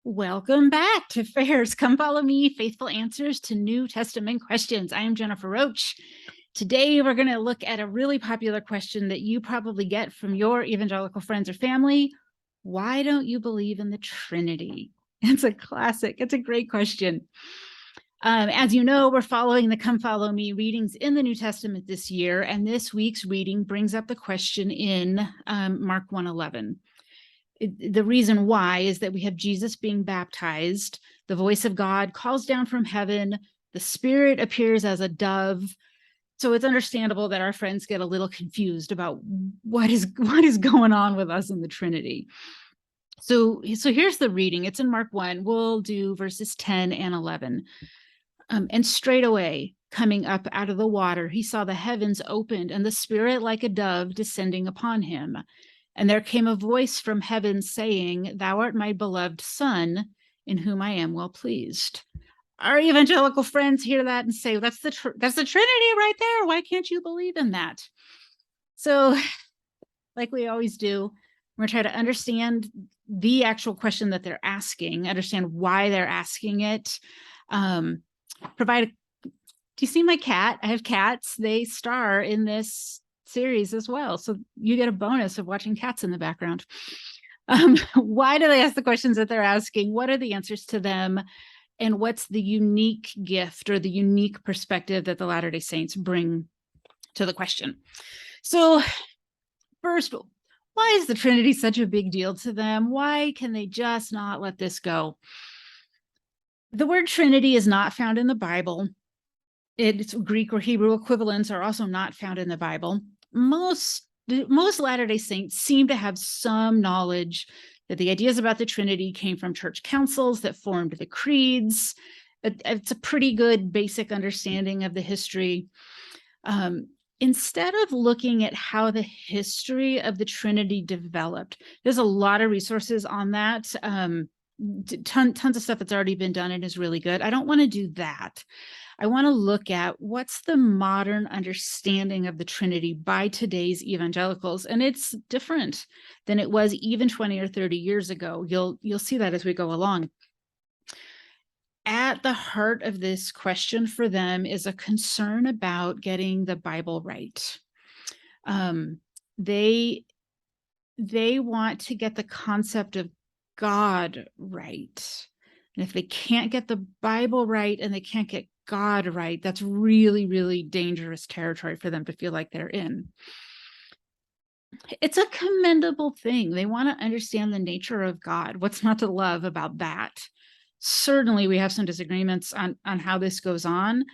Welcome back to FAIR's Come Follow Me, Faithful Answers to New Testament Questions. I am Jennifer Roach. Today, we're going to look at a really popular question that you probably get from your evangelical friends or family. Why don't you believe in the Trinity? It's a classic. It's a great question. As you know, we're following the Come Follow Me readings in the New Testament this year, and this week's reading brings up the question in Mark 1:11. The reason why is that we have Jesus being baptized. The voice of God calls down from heaven. The Spirit appears as a dove. So it's understandable that our friends get a little confused about what is going on with us in the Trinity. So here's the reading. It's in Mark 1. We'll do verses 10 and 11. And straight away, coming up out of the water, he saw the heavens opened and the Spirit like a dove descending upon him. And there came a voice from heaven saying, "Thou art my beloved Son, in whom I am well pleased." Our evangelical friends hear that and say, that's the Trinity right there. Why can't you believe in that? So, like we always do, we're going to try to understand the actual question that they're asking, understand why they're asking it, provide do you see my cat? I have cats. They star in this series as well. So you get a bonus of watching cats in the background. Why do they ask the questions that they're asking? What are the answers to them? And what's the unique gift or the unique perspective that the Latter-day Saints bring to the question? So first, why is the Trinity such a big deal to them? Why can they just not let this go? The word Trinity is not found in the Bible. Its Greek or Hebrew equivalents are also not found in the Bible. Most Latter-day Saints seem to have some knowledge that the ideas about the Trinity came from church councils that formed the creeds. It's a pretty good basic understanding of the history. Instead of looking at how the history of the Trinity developed, there's a lot of resources on that. Tons of stuff that's already been done and is really good. I don't want to do that. I want to look at what's the modern understanding of the Trinity by today's evangelicals, and it's different than it was even 20 or 30 years ago. You'll see that as we go along. At the heart of this question for them is a concern about getting the Bible right. They want to get the concept of God right. And if they can't get the Bible right and they can't get God right, that's really, really dangerous territory for them to feel like they're in. It's a commendable thing. They want to understand the nature of God. What's not to love about that? Certainly, we have some disagreements on how this goes on.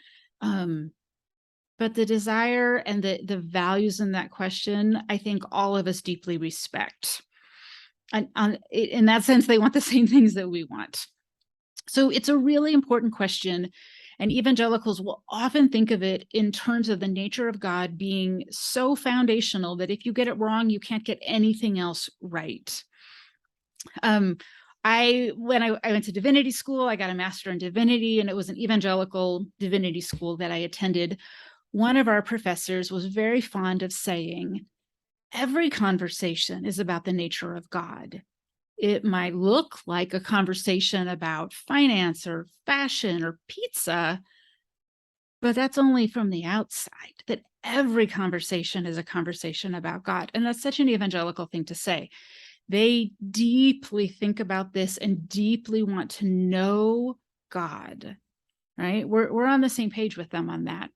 But the desire and the values in that question, I think all of us deeply respect. And in that sense, they want the same things that we want. So it's a really important question. And evangelicals will often think of it in terms of the nature of God being so foundational that if you get it wrong, you can't get anything else right. When I went to divinity school, I got a master in divinity, and it was an evangelical divinity school that I attended. One of our professors was very fond of saying, every conversation is about the nature of God. It might look like a conversation about finance or fashion or pizza, but that's only from the outside, that every conversation is a conversation about God. And that's such an evangelical thing to say. They deeply think about this and deeply want to know God, right? We're on the same page with them on that.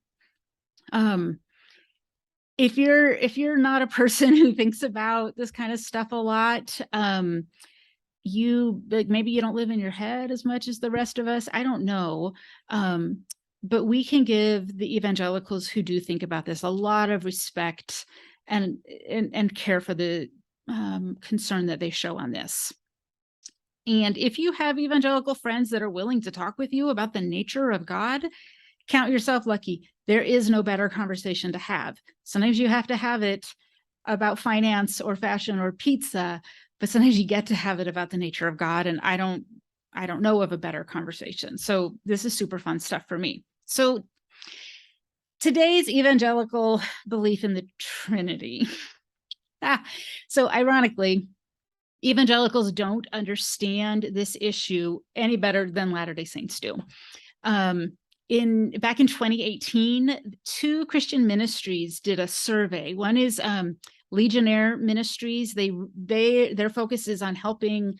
If you're not a person who thinks about this kind of stuff a lot, maybe you don't live in your head as much as the rest of us. I don't know. But we can give the evangelicals who do think about this a lot of respect and care for the concern that they show on this. And if you have evangelical friends that are willing to talk with you about the nature of God, count yourself lucky. There is no better conversation to have. Sometimes you have to have it about finance or fashion or pizza, but sometimes you get to have it about the nature of God. And I don't know of a better conversation. So this is super fun stuff for me. So today's evangelical belief in the Trinity. So ironically, Evangelicals don't understand this issue any better than Latter-day Saints do. Back in 2018, two Christian ministries did a survey. One is Legionnaire Ministries. Their focus is on helping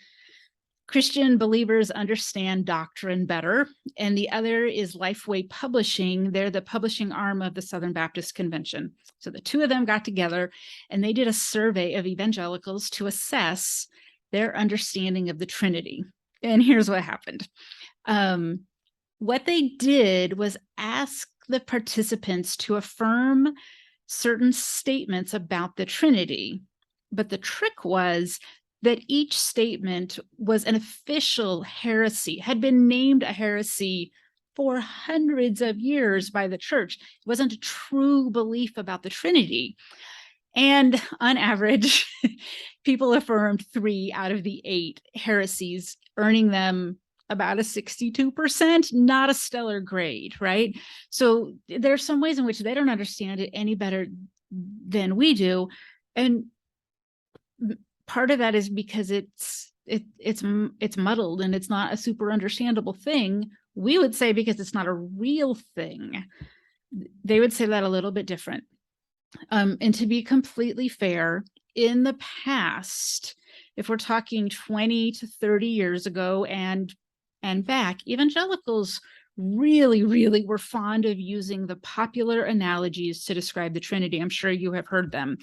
Christian believers understand doctrine better. And the other is Lifeway Publishing. They're the publishing arm of the Southern Baptist Convention. So the two of them got together and they did a survey of evangelicals to assess their understanding of the Trinity. And here's what happened. What they did was ask the participants to affirm certain statements about the Trinity. But the trick was that each statement was an official heresy, had been named a heresy for hundreds of years by the church. It wasn't a true belief about the Trinity. And on average, people affirmed 3 out of the 8 heresies, earning them about a 62%, not a stellar grade, right? So there are some ways in which they don't understand it any better than we do. And part of that is because it's muddled and it's not a super understandable thing. We would say because it's not a real thing. They would say that a little bit different. And to be completely fair, in the past, if we're talking 20 to 30 years ago and back, evangelicals really, really were fond of using the popular analogies to describe the Trinity. I'm sure you have heard them.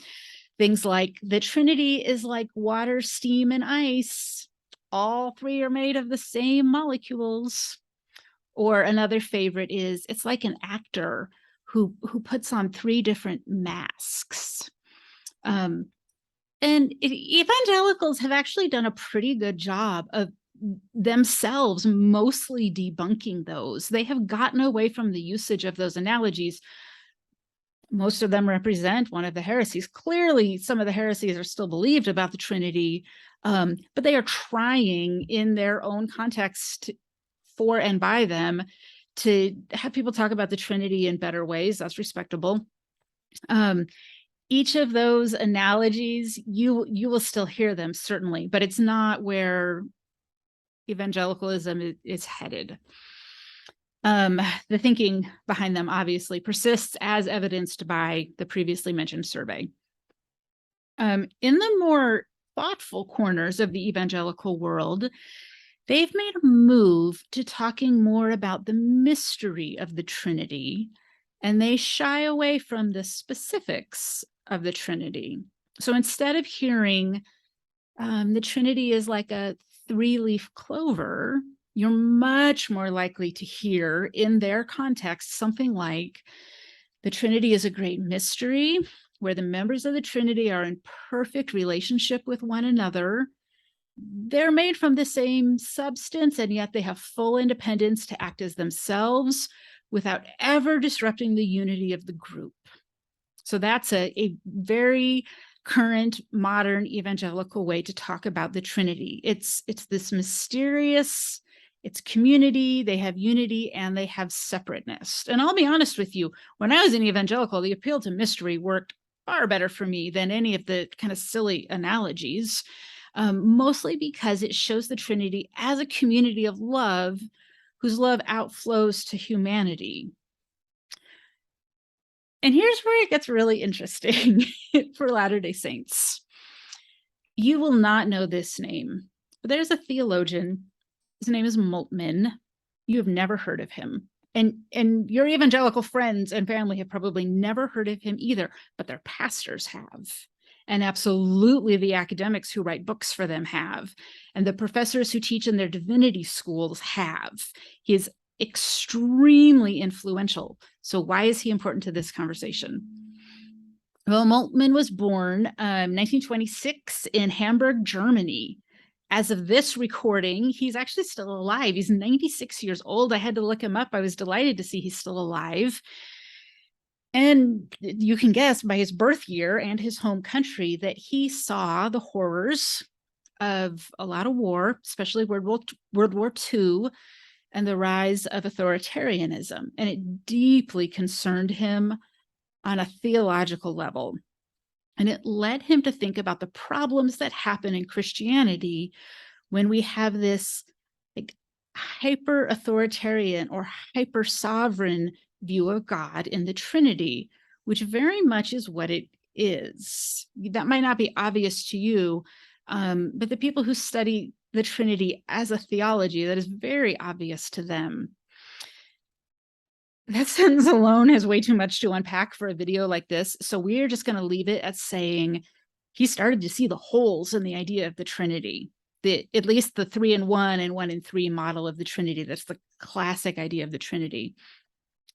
Things like the Trinity is like water, steam, and ice. All 3 are made of the same molecules. Or another favorite is it's like an actor who puts on 3 different masks. And evangelicals have actually done a pretty good job of themselves mostly debunking those. They have gotten away from the usage of those analogies. Most of them represent one of the heresies. Clearly, some of the heresies are still believed about the Trinity, but they are trying in their own context for and by them to have people talk about the Trinity in better ways. That's respectable. Each of those analogies, you will still hear them, certainly, but it's not where evangelicalism is headed. The thinking behind them obviously persists, as evidenced by the previously mentioned survey. In the more thoughtful corners of the evangelical world, they've made a move to talking more about the mystery of the Trinity, and they shy away from the specifics of the Trinity. So instead of hearing the Trinity is like a 3-leaf clover, you're much more likely to hear in their context something like the Trinity is a great mystery where the members of the Trinity are in perfect relationship with one another. They're made from the same substance, and yet they have full independence to act as themselves without ever disrupting the unity of the group. So that's a very current, modern evangelical way to talk about the Trinity. It's this mysterious, it's community, they have unity, and they have separateness. And I'll be honest with you, when I was an evangelical, the appeal to mystery worked far better for me than any of the kind of silly analogies, mostly because it shows the Trinity as a community of love whose love outflows to humanity. And here's where it gets really interesting for Latter-day Saints. You will not know this name, but there's a theologian. His name is Moltmann. You have never heard of him. And your evangelical friends and family have probably never heard of him either, but their pastors have. And absolutely the academics who write books for them have. And the professors who teach in their divinity schools have. He is extremely influential. So why is he important to this conversation? Well, Moltmann was born 1926 in Hamburg, Germany. As of this recording, he's actually still alive. He's 96 years old. I had to look him up. I was delighted to see he's still alive. And you can guess by his birth year and his home country that he saw the horrors of a lot of war, especially World War II, and the rise of authoritarianism. And it deeply concerned him on a theological level. And it led him to think about the problems that happen in Christianity when we have this like hyper authoritarian or hyper sovereign view of God in the Trinity, which very much is what it is. That might not be obvious to you, but the people who study the Trinity as a theology, that is very obvious to them. That sentence alone has way too much to unpack for a video like this, so we're just going to leave it at saying he started to see the holes in the idea of the Trinity, at least the 3 in 1 and 1 in 3 model of the Trinity. That's the classic idea of the Trinity.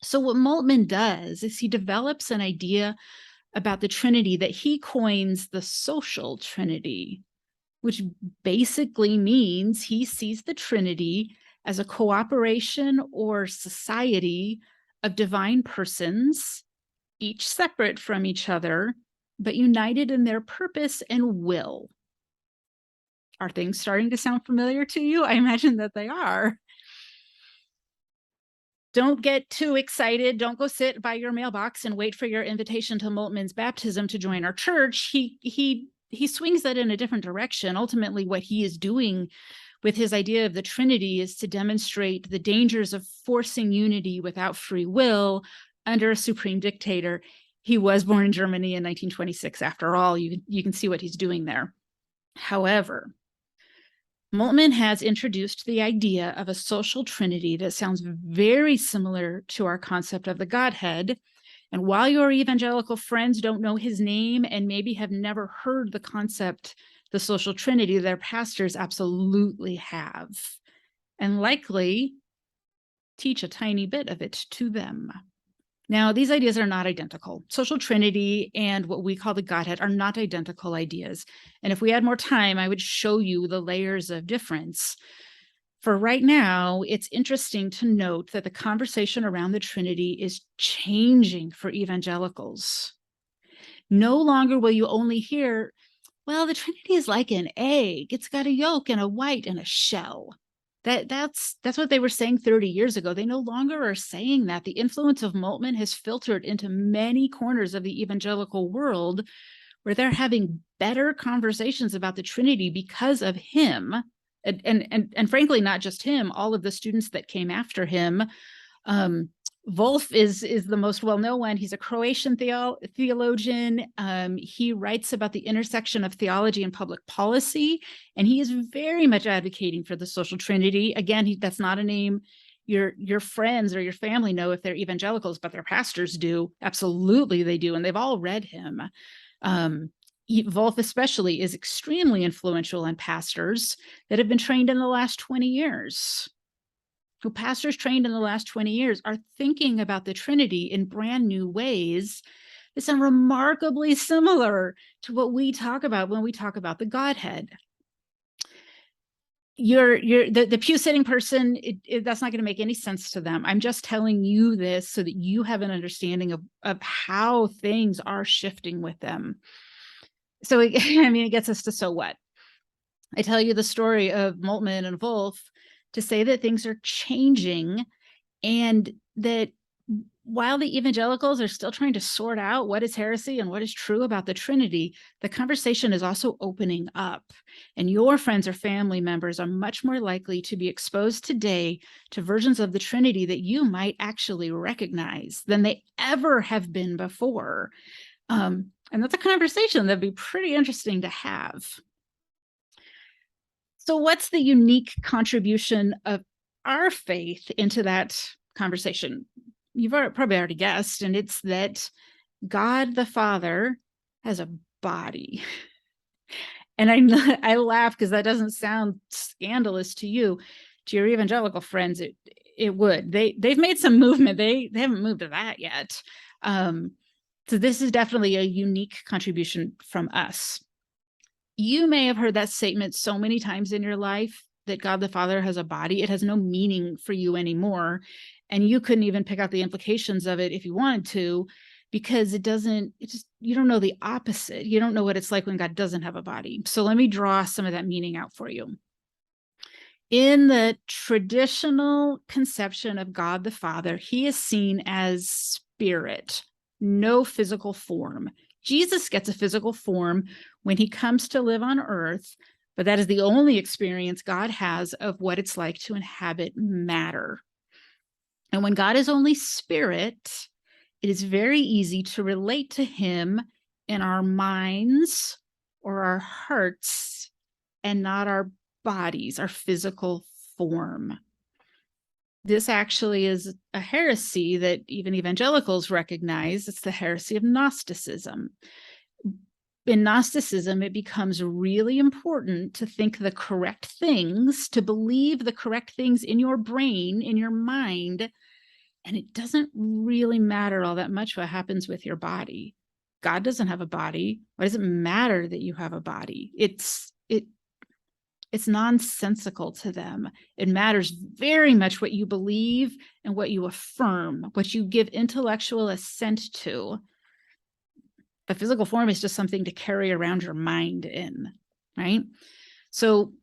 So what Moltmann does is he develops an idea about the Trinity that he coins the Social Trinity, which basically means he sees the Trinity as a cooperation or society of divine persons, each separate from each other, but united in their purpose and will. Are things starting to sound familiar to you? I imagine that they are. Don't get too excited. Don't go sit by your mailbox and wait for your invitation to Moltmann's baptism to join our church. He swings that in a different direction. Ultimately, what he is doing with his idea of the Trinity is to demonstrate the dangers of forcing unity without free will under a supreme dictator. He was born in Germany in 1926, after all. You can see what he's doing there. However, Moltmann has introduced the idea of a social trinity that sounds very similar to our concept of the Godhead. And while your evangelical friends don't know his name and maybe have never heard the concept, the social trinity, their pastors absolutely have, and likely teach a tiny bit of it to them. Now, these ideas are not identical. Social Trinity and what we call the Godhead are not identical ideas. And if we had more time, I would show you the layers of difference. For right now, it's interesting to note that the conversation around the Trinity is changing for evangelicals. No longer will you only hear, well, the Trinity is like an egg. It's got a yolk and a white and a shell. That's what they were saying 30 years ago. They no longer are saying that. The influence of Moltmann has filtered into many corners of the evangelical world where they're having better conversations about the Trinity because of him. And frankly, not just him, all of the students that came after him. Wolf is the most well-known one. He's a Croatian theologian. He writes about the intersection of theology and public policy, and he is very much advocating for the social trinity. Again, that's not a name your friends or your family know if they're evangelicals, but their pastors do. Absolutely, they do, and they've all read him. Wolf especially is extremely influential on pastors that have been trained in the last 20 years. Who pastors trained in the last 20 years are thinking about the Trinity in brand new ways that sound remarkably similar to what we talk about when we talk about the Godhead. The pew sitting person, that's not going to make any sense to them. I'm just telling you this so that you have an understanding of how things are shifting with them. So, I mean, it gets us to so what? I tell you the story of Moltmann and Wolf to say that things are changing, and that while the evangelicals are still trying to sort out what is heresy and what is true about the Trinity, the conversation is also opening up, and your friends or family members are much more likely to be exposed today to versions of the Trinity that you might actually recognize than they ever have been before. And that's a conversation that'd be pretty interesting to have. So what's the unique contribution of our faith into that conversation? You've probably already guessed, and it's that God the Father has a body. And I laugh because that doesn't sound scandalous to you. To your evangelical friends, it would. They've made some movement. They haven't moved to that yet. So this is definitely a unique contribution from us. You may have heard that statement so many times in your life that God the Father has a body. It has no meaning for you anymore. And you couldn't even pick out the implications of it if you wanted to, because you don't know the opposite. You don't know what it's like when God doesn't have a body. So let me draw some of that meaning out for you. In the traditional conception of God the Father, he is seen as spirit, no physical form. Jesus gets a physical form when he comes to live on earth, but that is the only experience God has of what it's like to inhabit matter. And when God is only spirit, it is very easy to relate to him in our minds or our hearts and not our bodies, our physical form. This actually is a heresy that even evangelicals recognize. It's the heresy of Gnosticism. In Gnosticism, it becomes really important to think the correct things, to believe the correct things in your brain, in your mind, and it doesn't really matter all that much what happens with your body. God doesn't have a body. Why does it matter that you have a body? It's nonsensical to them. It matters very much what you believe and what you affirm, what you give intellectual assent to. The physical form is just something to carry around your mind in, right? So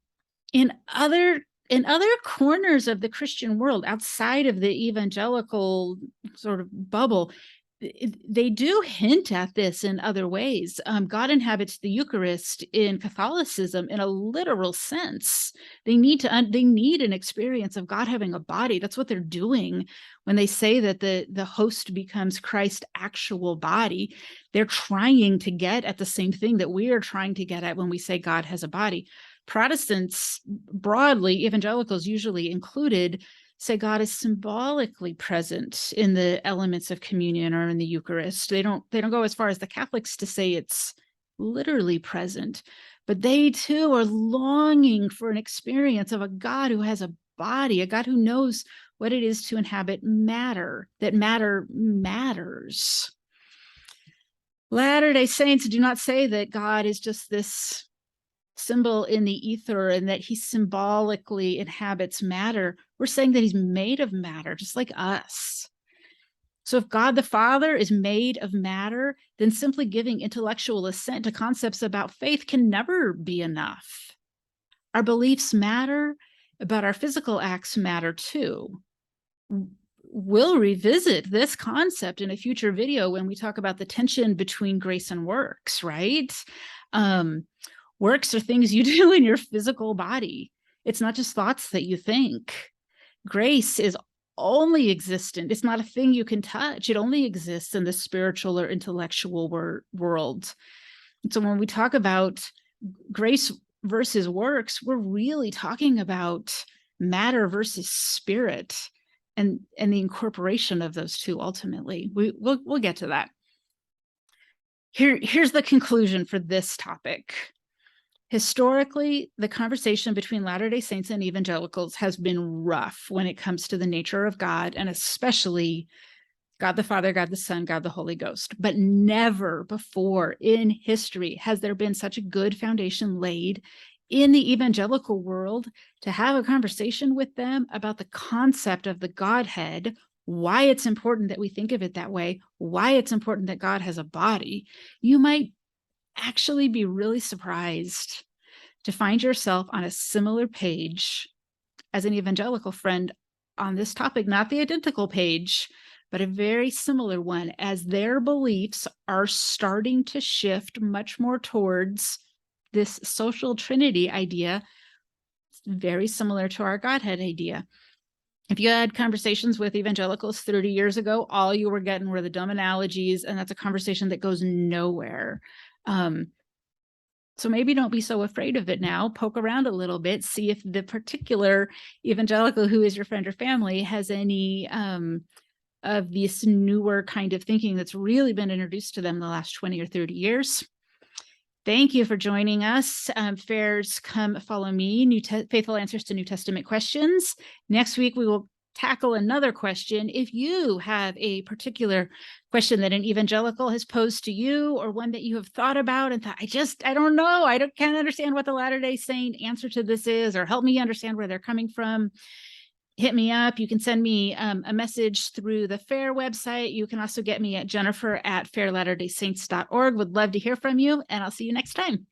in other corners of the Christian world, outside of the evangelical sort of bubble, they do hint at this in other ways. God inhabits the Eucharist in Catholicism in a literal sense. They need an experience of God having a body. That's what they're doing when they say that the host becomes Christ's actual body. They're trying to get at the same thing that we are trying to get at when we say God has a body. Protestants broadly, evangelicals usually included, say God is symbolically present in the elements of communion or in the Eucharist. They don't go as far as the Catholics to say it's literally present, but they too are longing for an experience of a God who has a body, a God who knows what it is to inhabit matter, that matter matters. Latter-day Saints do not say that God is just this symbol in the ether and that he symbolically inhabits matter. We're saying that he's made of matter, just like us. So if God the Father is made of matter, then simply giving intellectual assent to concepts about faith can never be enough. Our beliefs matter, but our physical acts matter too. We'll revisit this concept in a future video when we talk about the tension between grace and works, right? Works are things you do in your physical body. It's not just thoughts that you think. Grace is only existent. It's not a thing you can touch. It only exists in the spiritual or intellectual world. And so when we talk about grace versus works, we're really talking about matter versus spirit and the incorporation of those two ultimately. We'll get to that. Here's the conclusion for this topic. Historically, the conversation between Latter-day Saints and evangelicals has been rough when it comes to the nature of God, and especially God the Father, God the Son, God the Holy Ghost. But never before in history has there been such a good foundation laid in the evangelical world to have a conversation with them about the concept of the Godhead, why it's important that we think of it that way, why it's important that God has a body. You might actually be really surprised to find yourself on a similar page as an evangelical friend on this topic, not the identical page, but a very similar one, as their beliefs are starting to shift much more towards this social Trinity idea, very similar to our Godhead idea. If you had conversations with evangelicals 30 years ago, all you were getting were the dumb analogies, and that's a conversation that goes nowhere. So maybe don't be so afraid of it now. Poke around a little bit, see if the particular evangelical who is your friend or family has any of this newer kind of thinking that's really been introduced to them in the last 20 or 30 years. Thank you for joining us. Fairs, come follow me, Faithful Answers to New Testament Questions. Next week, we will tackle another question. If you have a particular question that an evangelical has posed to you, or one that you have thought about and thought, I don't know, can't understand what the Latter-day Saint answer to this is, or help me understand where they're coming from, hit me up. You can send me a message through the FAIR website. You can also get me at Jennifer@fairlatterdaysaints.org. Would love to hear from you, and I'll see you next time.